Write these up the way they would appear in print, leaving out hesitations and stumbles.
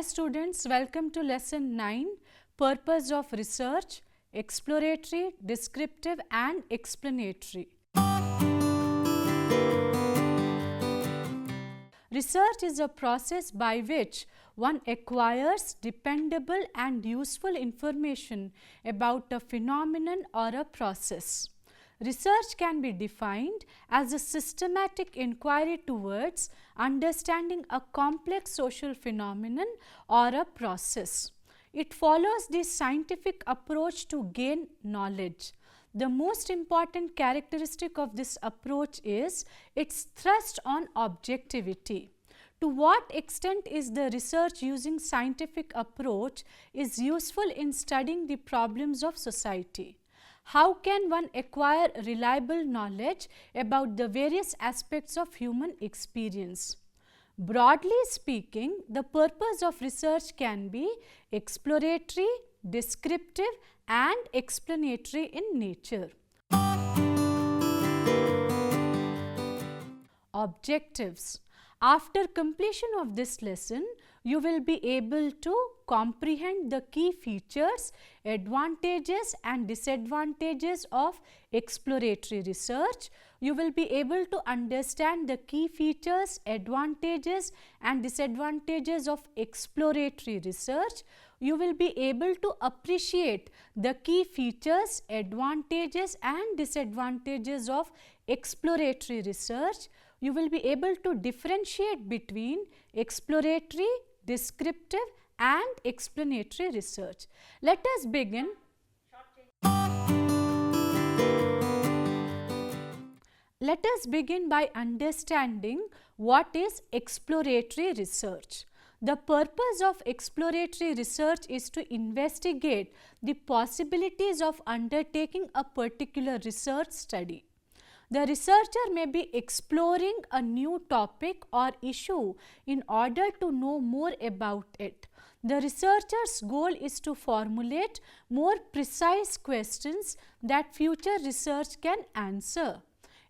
students, welcome to lesson 9, Purpose of Research, Exploratory, Descriptive and Explanatory. Research is a process by which one acquires dependable and useful information about a phenomenon or a process. Research can be defined as a systematic inquiry towards understanding a complex social phenomenon or a process. It follows the scientific approach to gain knowledge. The most important characteristic of this approach is its thrust on objectivity. To what extent is the research using scientific approach is useful in studying the problems of society? How can one acquire reliable knowledge about the various aspects of human experience? Broadly speaking, the purpose of research can be exploratory, descriptive and explanatory in nature. Objectives. After completion of this lesson, you will be able to comprehend the key features, advantages and disadvantages of exploratory research. You will be able to understand the key features, advantages and disadvantages of exploratory research. You will be able to appreciate the key features, advantages and disadvantages of exploratory research. You will be able to differentiate between exploratory, descriptive and explanatory research. Let us begin. Let us begin by understanding what is exploratory research. The purpose of exploratory research is to investigate the possibilities of undertaking a particular research study. The researcher may be exploring a new topic or issue in order to know more about it. The researcher's goal is to formulate more precise questions that future research can answer.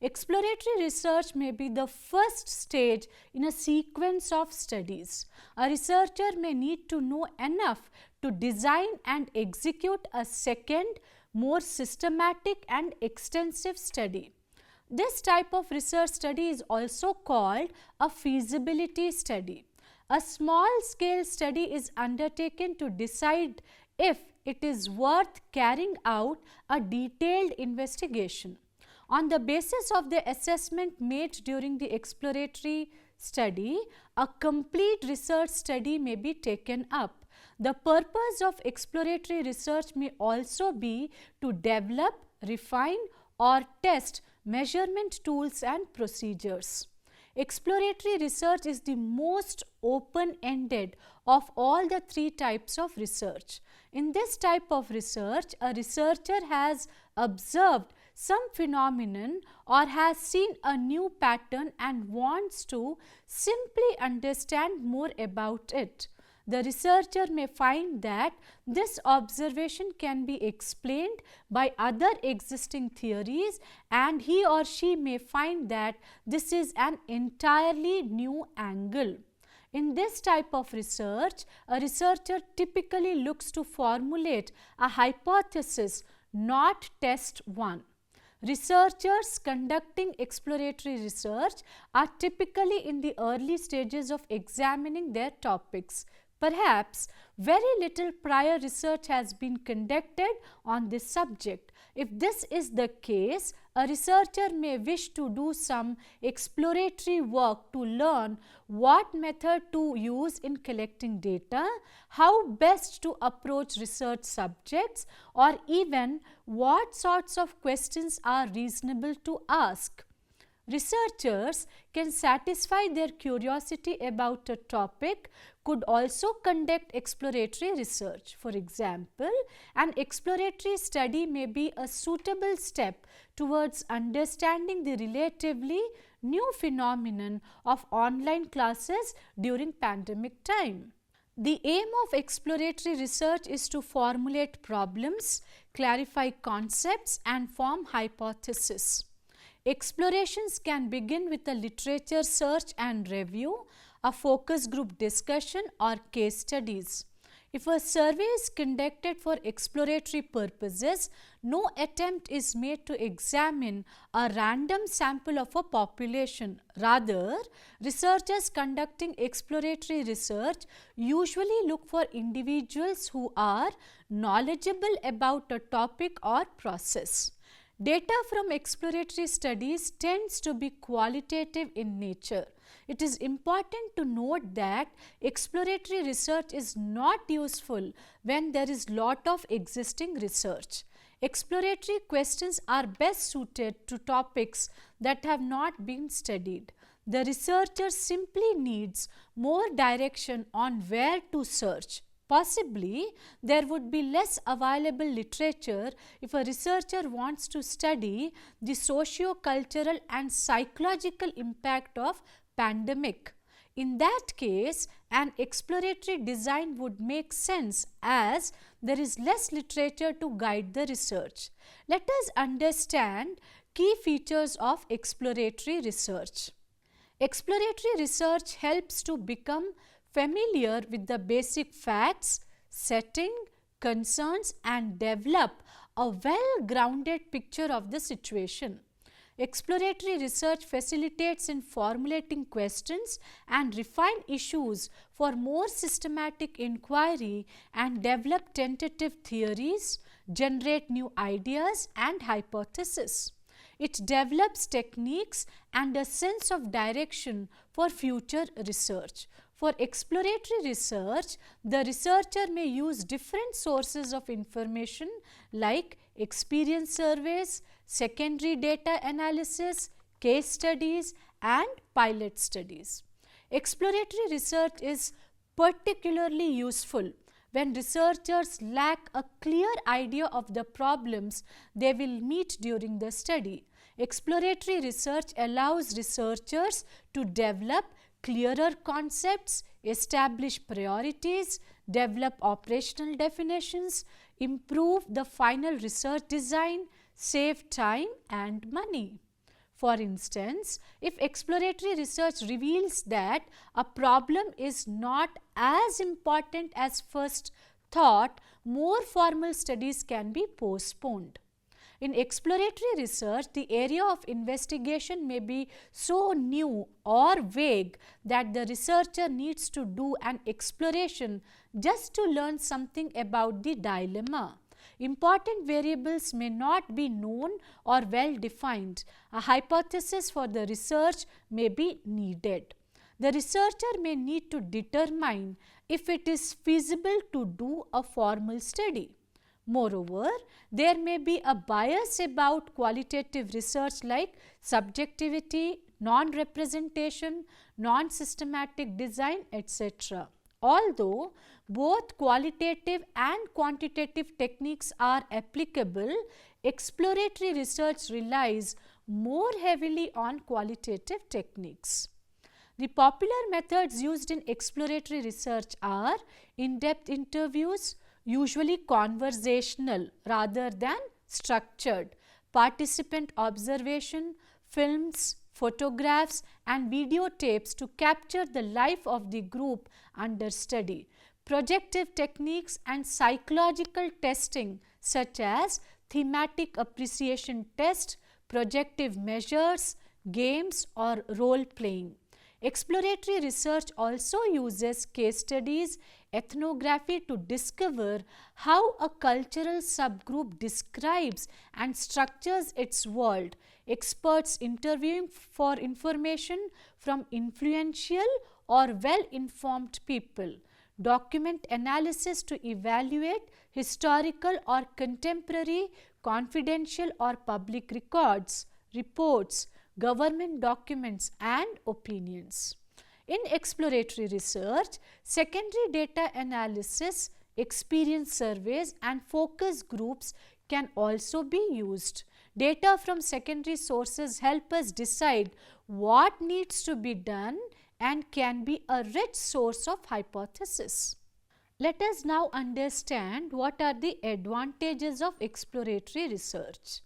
Exploratory research may be the first stage in a sequence of studies. A researcher may need to know enough to design and execute a second, more systematic and extensive study. This type of research study is also called a feasibility study. A small-scale study is undertaken to decide if it is worth carrying out a detailed investigation. On the basis of the assessment made during the exploratory study, a complete research study may be taken up. The purpose of exploratory research may also be to develop, refine or test measurement tools and procedures. Exploratory research is the most open-ended of all the three types of research. In this type of research, a researcher has observed some phenomenon or has seen a new pattern and wants to simply understand more about it. The researcher may find that this observation can be explained by other existing theories and he or she may find that this is an entirely new angle. In this type of research, a researcher typically looks to formulate a hypothesis, not test one. Researchers conducting exploratory research are typically in the early stages of examining their topics. Perhaps very little prior research has been conducted on this subject. If this is the case, a researcher may wish to do some exploratory work to learn what method to use in collecting data, how best to approach research subjects, or even what sorts of questions are reasonable to ask. Researchers can satisfy their curiosity about a topic, could also conduct exploratory research. For example, an exploratory study may be a suitable step towards understanding the relatively new phenomenon of online classes during pandemic time. The aim of exploratory research is to formulate problems, clarify concepts and form hypotheses. Explorations can begin with a literature search and review. a focus group discussion, or case studies. If a survey is conducted for exploratory purposes, no attempt is made to examine a random sample of a population. Rather, researchers conducting exploratory research usually look for individuals who are knowledgeable about a topic or process. Data from exploratory studies tends to be qualitative in nature. It is important to note that exploratory research is not useful when there is lot of existing research. Exploratory questions are best suited to topics that have not been studied. The researcher simply needs more direction on where to search. Possibly, there would be less available literature if a researcher wants to study the socio-cultural and psychological impact of pandemic. In that case, an exploratory design would make sense as there is less literature to guide the research. Let us understand key features of exploratory research. Exploratory research helps to become familiar with the basic facts, setting, concerns, and develop a well-grounded picture of the situation. Exploratory research facilitates in formulating questions and refine issues for more systematic inquiry and develop tentative theories, generate new ideas and hypotheses. It develops techniques and a sense of direction for future research. For exploratory research, the researcher may use different sources of information like experience surveys, secondary data analysis, case studies, and pilot studies. Exploratory research is particularly useful when researchers lack a clear idea of the problems they will meet during the study. Exploratory research allows researchers to develop clearer concepts, establish priorities, develop operational definitions, improve the final research design, save time and money. For instance, if exploratory research reveals that a problem is not as important as first thought, more formal studies can be postponed. In exploratory research, the area of investigation may be so new or vague that the researcher needs to do an exploration just to learn something about the dilemma. Important variables may not be known or well defined. A hypothesis for the research may be needed. The researcher may need to determine if it is feasible to do a formal study. Moreover, there may be a bias about qualitative research like subjectivity, non-representation, non-systematic design, etc. Although both qualitative and quantitative techniques are applicable, exploratory research relies more heavily on qualitative techniques. The popular methods used in exploratory research are in-depth interviews, usually conversational rather than structured, participant observation, films, photographs and videotapes to capture the life of the group under study, projective techniques and psychological testing such as thematic appreciation test, projective measures, games or role playing. Exploratory research also uses case studies, ethnography to discover how a cultural subgroup describes and structures its world, experts interviewing for information from influential or well-informed people, document analysis to evaluate historical or contemporary, confidential or public records, reports, government documents and opinions. In exploratory research, secondary data analysis, experience surveys and focus groups can also be used. Data from secondary sources help us decide what needs to be done and can be a rich source of hypothesis. Let us now understand what are the advantages of exploratory research.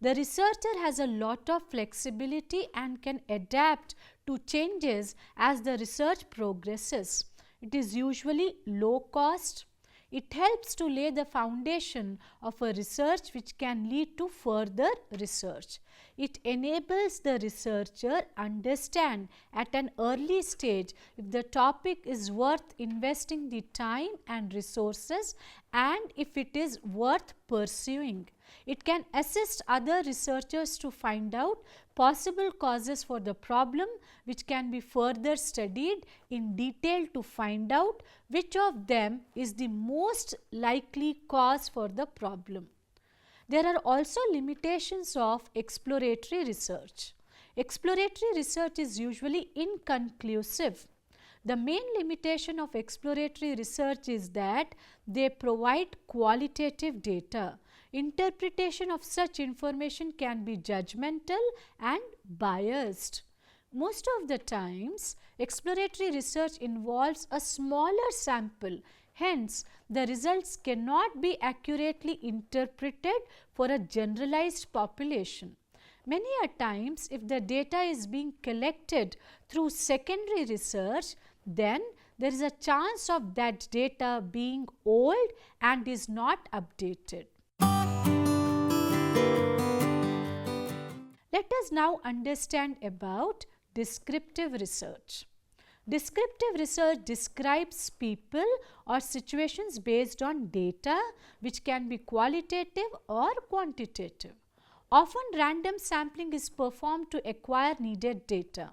The researcher has a lot of flexibility and can adapt to changes as the research progresses. It is usually low cost. It helps to lay the foundation of a research which can lead to further research. It enables the researcher understand at an early stage if the topic is worth investing the time and resources and if it is worth pursuing. It can assist other researchers to find out possible causes for the problem, which can be further studied in detail to find out which of them is the most likely cause for the problem. There are also limitations of exploratory research. Exploratory research is usually inconclusive. The main limitation of exploratory research is that they provide qualitative data. Interpretation of such information can be judgmental and biased. Most of the times, exploratory research involves a smaller sample. Hence, the results cannot be accurately interpreted for a generalized population. Many a times, if the data is being collected through secondary research, then there is a chance of that data being old and is not updated. Let us now understand about descriptive research. Descriptive research describes people or situations based on data which can be qualitative or quantitative. Often random sampling is performed to acquire needed data.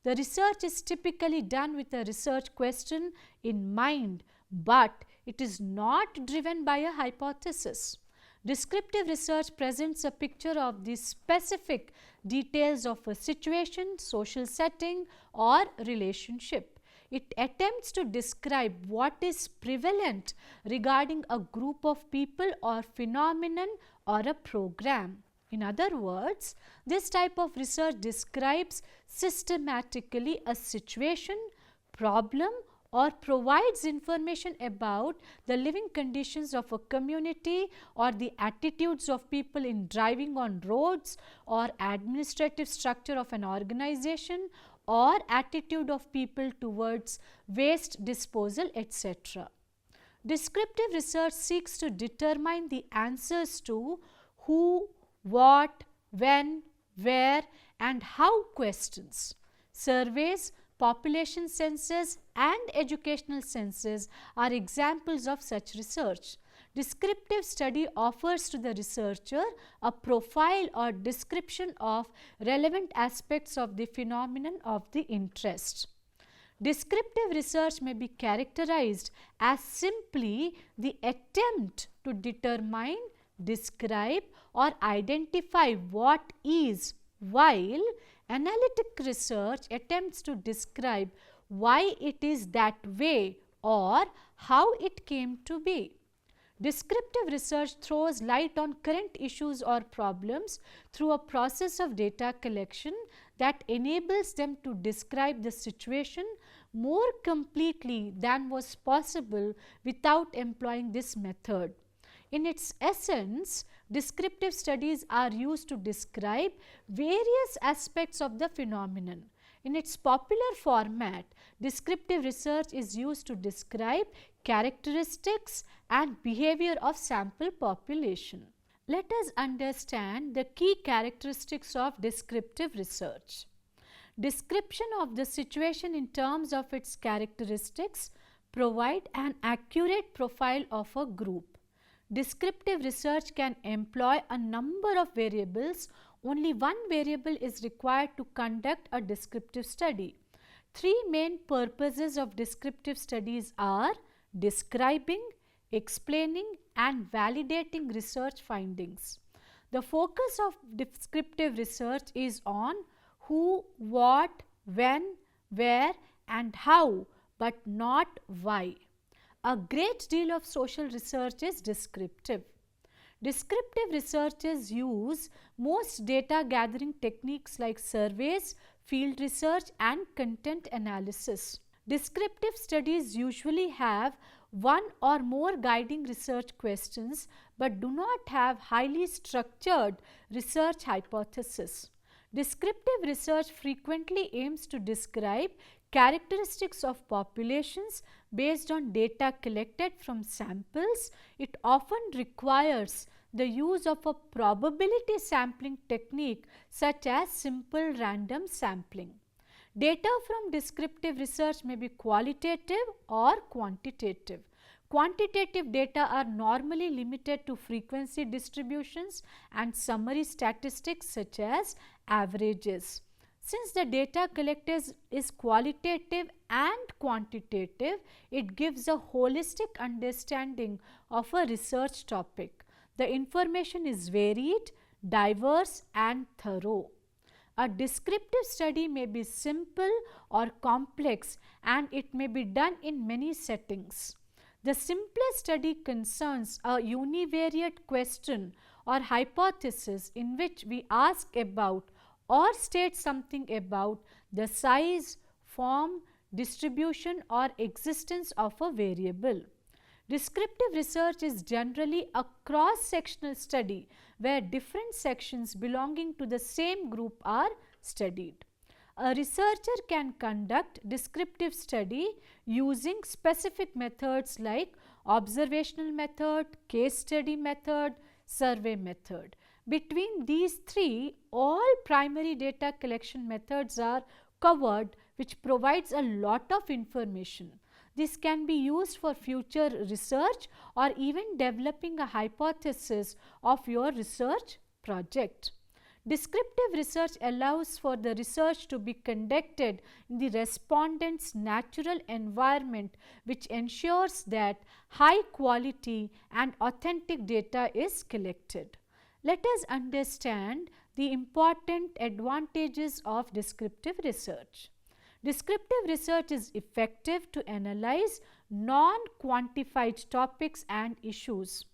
The research is typically done with a research question in mind, but it is not driven by a hypothesis. Descriptive research presents a picture of the specific details of a situation, social setting or relationship. It attempts to describe what is prevalent regarding a group of people or phenomenon or a program. In other words, this type of research describes systematically a situation, problem or provides information about the living conditions of a community or the attitudes of people in driving on roads or administrative structure of an organization or attitude of people towards waste disposal, etc. Descriptive research seeks to determine the answers to who, what, when, where and how questions. Surveys, population census and educational census are examples of such research. Descriptive study offers to the researcher a profile or description of relevant aspects of the phenomenon of the interest. Descriptive research may be characterized as simply the attempt to determine, describe or identify what is, while analytic research attempts to describe why it is that way or how it came to be. Descriptive research throws light on current issues or problems through a process of data collection that enables them to describe the situation more completely than was possible without employing this method. In its essence, descriptive studies are used to describe various aspects of the phenomenon. In its popular format, descriptive research is used to describe characteristics and behavior of sample population. Let us understand the key characteristics of descriptive research. Description of the situation in terms of its characteristics provide an accurate profile of a group. Descriptive research can employ a number of variables. Only one variable is required to conduct a descriptive study. Three main purposes of descriptive studies are describing, explaining and validating research findings. The focus of descriptive research is on who, what, when, where and how, but not why. A great deal of social research is descriptive. Descriptive researchers use most data gathering techniques like surveys, field research and content analysis. Descriptive studies usually have one or more guiding research questions but do not have highly structured research hypotheses. Descriptive research frequently aims to describe characteristics of populations based on data collected from samples. It often requires the use of a probability sampling technique such as simple random sampling. Data from descriptive research may be qualitative or quantitative. Quantitative data are normally limited to frequency distributions and summary statistics such as averages. Since the data collected is qualitative and quantitative, it gives a holistic understanding of a research topic. The information is varied, diverse and thorough. A descriptive study may be simple or complex, and it may be done in many settings. The simplest study concerns a univariate question or hypothesis in which we ask about or state something about the size, form, distribution or existence of a variable. Descriptive research is generally a cross-sectional study where different sections belonging to the same group are studied. A researcher can conduct descriptive study using specific methods like observational method, case study method, survey method. Between these three, all primary data collection methods are covered, which provides a lot of information. This can be used for future research or even developing a hypothesis of your research project. Descriptive research allows for the research to be conducted in the respondent's natural environment, which ensures that high quality and authentic data is collected. Let us understand the important advantages of descriptive research. Descriptive research is effective to analyze non-quantified topics and issues.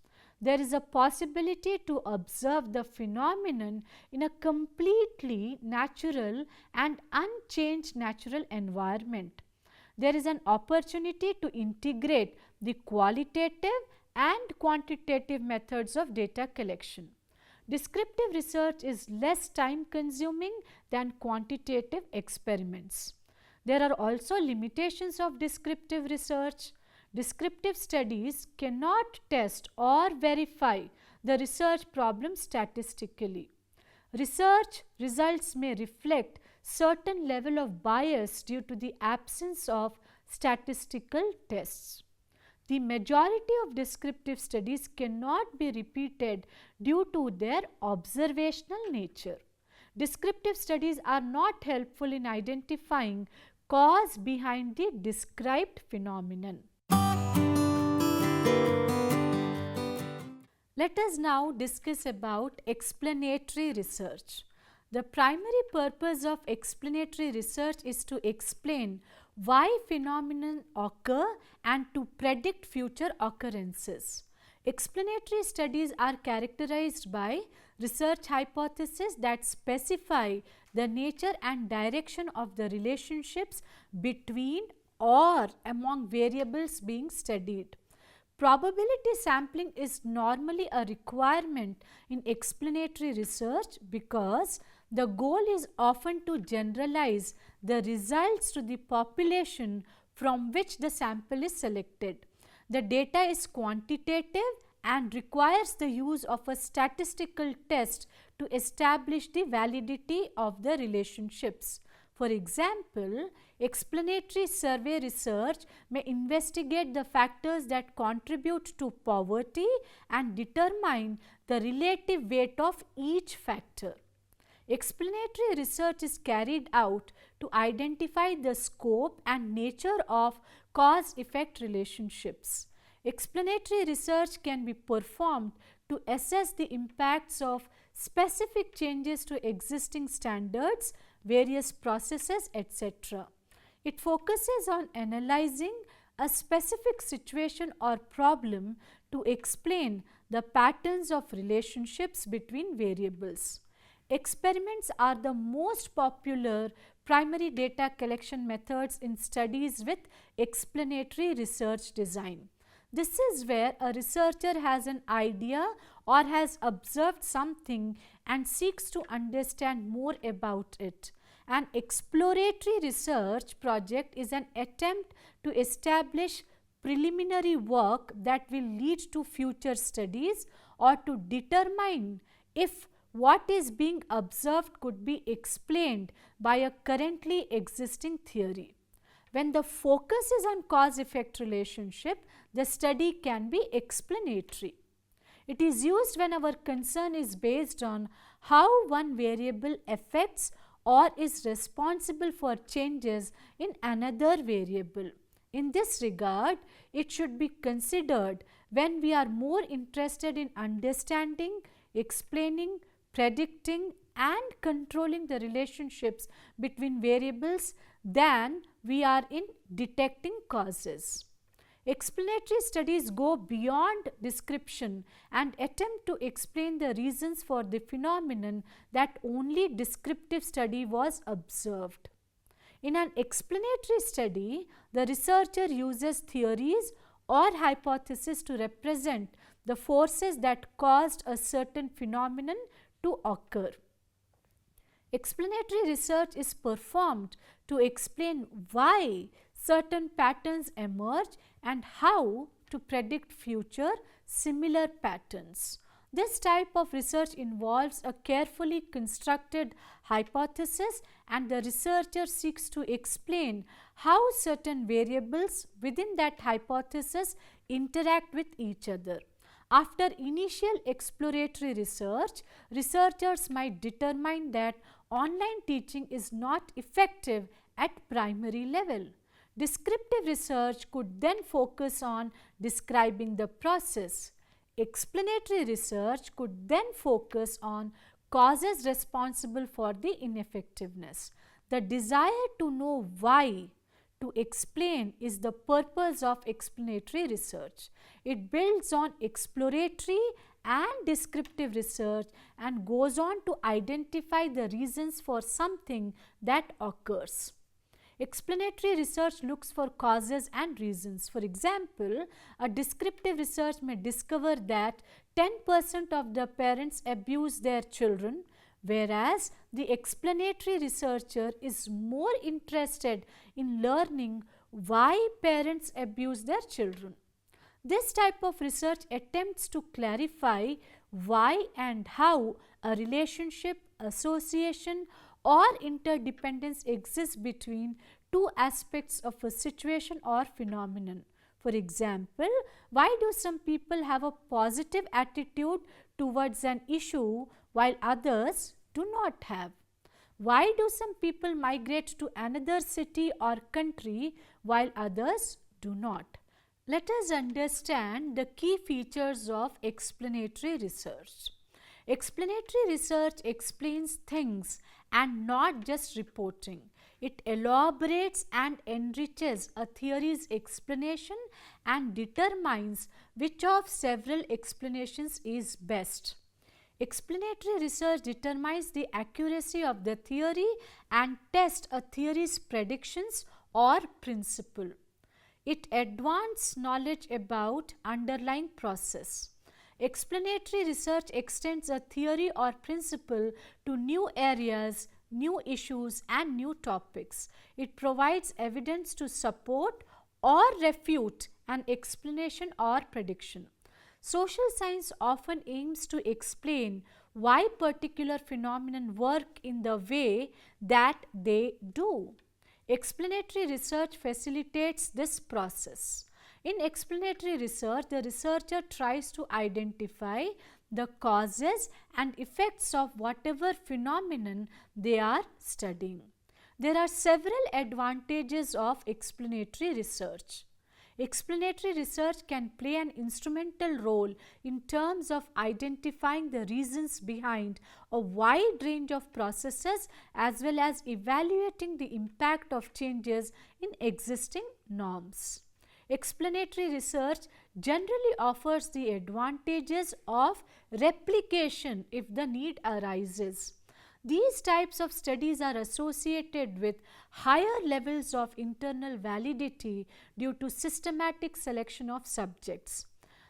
There is a possibility to observe the phenomenon in a completely natural and unchanged natural environment. There is an opportunity to integrate the qualitative and quantitative methods of data collection. Descriptive research is less time consuming than quantitative experiments. There are also limitations of descriptive research. Descriptive studies cannot test or verify the research problem statistically. Research results may reflect certain level of bias due to the absence of statistical tests. The majority of descriptive studies cannot be repeated due to their observational nature. Descriptive studies are not helpful in identifying cause behind the described phenomenon. Let us now discuss about explanatory research. The primary purpose of explanatory research is to explain why phenomena occur and to predict future occurrences. Explanatory studies are characterized by research hypotheses that specify the nature and direction of the relationships between or among variables being studied. Probability sampling is normally a requirement in explanatory research because the goal is often to generalize the results to the population from which the sample is selected. The data is quantitative and requires the use of a statistical test to establish the validity of the relationships. For example, explanatory survey research may investigate the factors that contribute to poverty and determine the relative weight of each factor. Explanatory research is carried out to identify the scope and nature of cause-effect relationships. Explanatory research can be performed to assess the impacts of specific changes to existing standards, various processes, etc. It focuses on analyzing a specific situation or problem to explain the patterns of relationships between variables. Experiments are the most popular primary data collection methods in studies with explanatory research design. This is where a researcher has an idea or has observed something and seeks to understand more about it. An exploratory research project is an attempt to establish preliminary work that will lead to future studies or to determine if what is being observed could be explained by a currently existing theory. When the focus is on cause-effect relationship, the study can be explanatory. It is used when our concern is based on how one variable affects or is responsible for changes in another variable. In this regard, it should be considered when we are more interested in understanding, explaining, predicting and controlling the relationships between variables than we are in detecting causes. Explanatory studies go beyond description and attempt to explain the reasons for the phenomenon that only descriptive study was observed. In an explanatory study, the researcher uses theories or hypotheses to represent the forces that caused a certain phenomenon to occur. Explanatory research is performed to explain why certain patterns emerge and how to predict future similar patterns. This type of research involves a carefully constructed hypothesis, and the researcher seeks to explain how certain variables within that hypothesis interact with each other. After initial exploratory research, researchers might determine that online teaching is not effective at primary level. Descriptive research could then focus on describing the process. Explanatory research could then focus on causes responsible for the ineffectiveness. The desire to know why to explain is the purpose of explanatory research. It builds on exploratory and descriptive research and goes on to identify the reasons for something that occurs. Explanatory research looks for causes and reasons. For example, a descriptive research may discover that 10% of the parents abuse their children, whereas the explanatory researcher is more interested in learning why parents abuse their children. This type of research attempts to clarify why and how a relationship, association, or interdependence exists between two aspects of a situation or phenomenon. For example, why do some people have a positive attitude towards an issue while others do not have? Why do some people migrate to another city or country while others do not? Let us understand the key features of explanatory research. Explanatory research explains things and not just reporting. It elaborates and enriches a theory's explanation and determines which of several explanations is best. Explanatory research determines the accuracy of the theory and tests a theory's predictions or principle. It advances knowledge about underlying process. Explanatory research extends a theory or principle to new areas, new issues and new topics. It provides evidence to support or refute an explanation or prediction. Social science often aims to explain why particular phenomena work in the way that they do. Explanatory research facilitates this process. In explanatory research, the researcher tries to identify the causes and effects of whatever phenomenon they are studying. There are several advantages of explanatory research. Explanatory research can play an instrumental role in terms of identifying the reasons behind a wide range of processes as well as evaluating the impact of changes in existing norms. Explanatory research generally offers the advantages of replication if the need arises. These types of studies are associated with higher levels of internal validity due to systematic selection of subjects.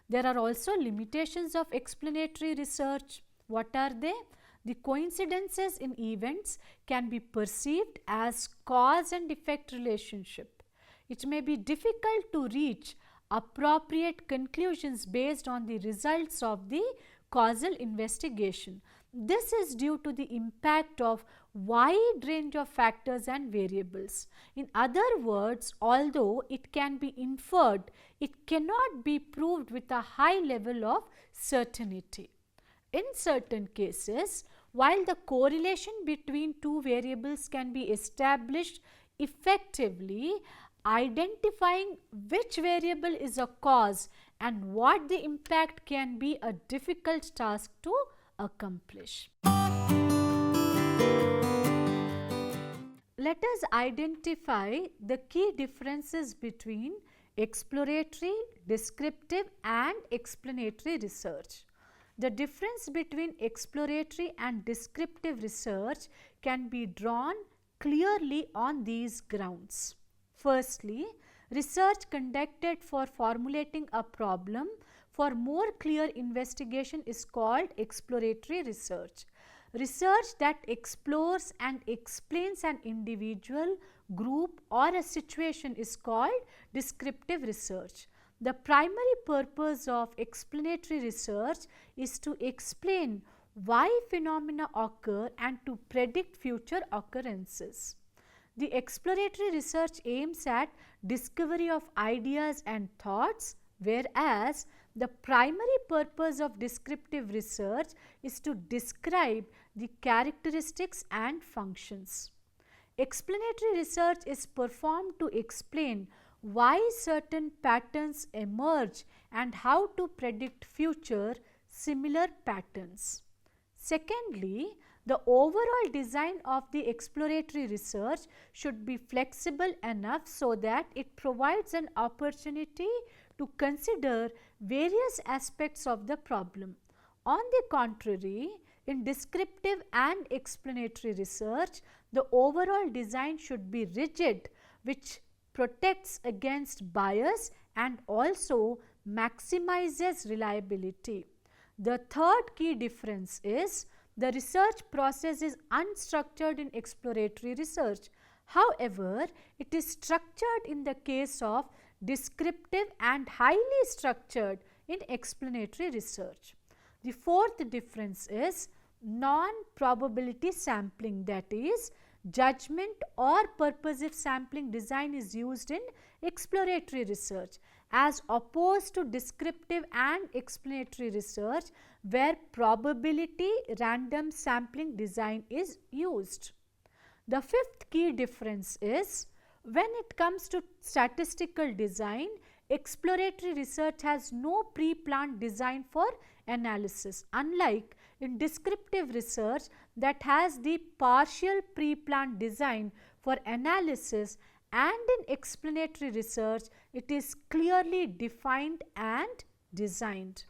There are also limitations of explanatory research. What are they? The coincidences in events can be perceived as cause and effect relationship. It may be difficult to reach appropriate conclusions based on the results of the causal investigation. This is due to the impact of wide range of factors and variables. In other words, although it can be inferred, it cannot be proved with a high level of certainty. In certain cases, while the correlation between two variables can be established effectively, identifying which variable is a cause and what the impact can be a difficult task to accomplish. Let us identify the key differences between exploratory, descriptive and explanatory research. The difference between exploratory and descriptive research can be drawn clearly on these grounds. Firstly, research conducted for formulating a problem for more clear investigation is called exploratory research. Research that explores and explains an individual, group or a situation is called descriptive research. The primary purpose of explanatory research is to explain why phenomena occur and to predict future occurrences. The exploratory research aims at discovery of ideas and thoughts, whereas the primary purpose of descriptive research is to describe the characteristics and functions. Explanatory research is performed to explain why certain patterns emerge and how to predict future similar patterns. Secondly, the overall design of the exploratory research should be flexible enough so that it provides an opportunity to consider various aspects of the problem. On the contrary, in descriptive and explanatory research, the overall design should be rigid, which protects against bias and also maximizes reliability. The third key difference is the research process is unstructured in exploratory research. However, it is structured in the case of descriptive and highly structured in explanatory research. The fourth difference is non-probability sampling, that is, judgment or purposive sampling design is used in exploratory research as opposed to descriptive and explanatory research where probability random sampling design is used. The fifth key difference is when it comes to statistical design, exploratory research has no pre-planned design for analysis, unlike in descriptive research that has the partial pre-planned design for analysis, and in explanatory research it is clearly defined and designed.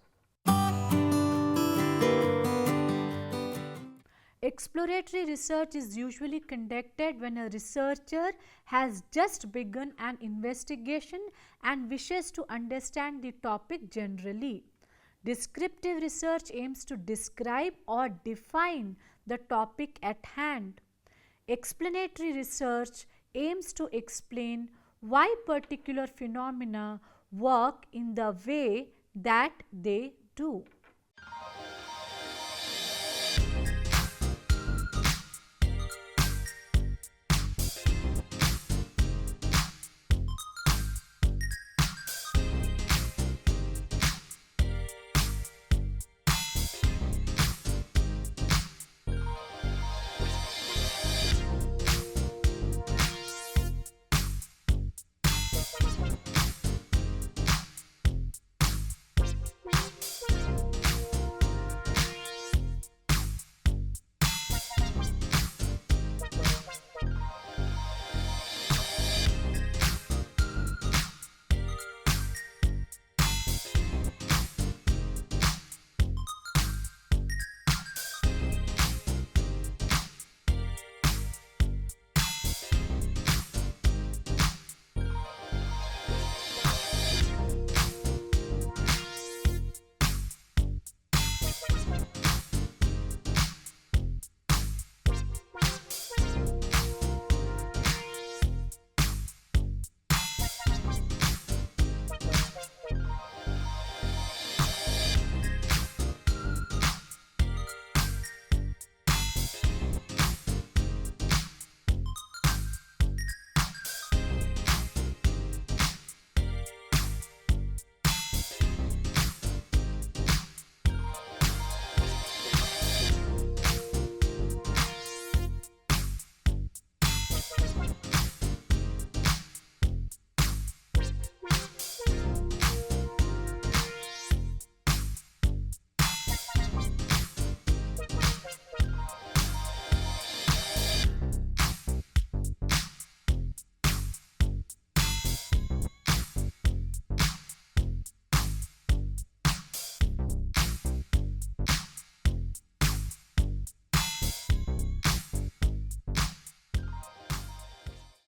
Exploratory research is usually conducted when a researcher has just begun an investigation and wishes to understand the topic generally. Descriptive research aims to describe or define the topic at hand. Explanatory research aims to explain why particular phenomena work in the way that they do.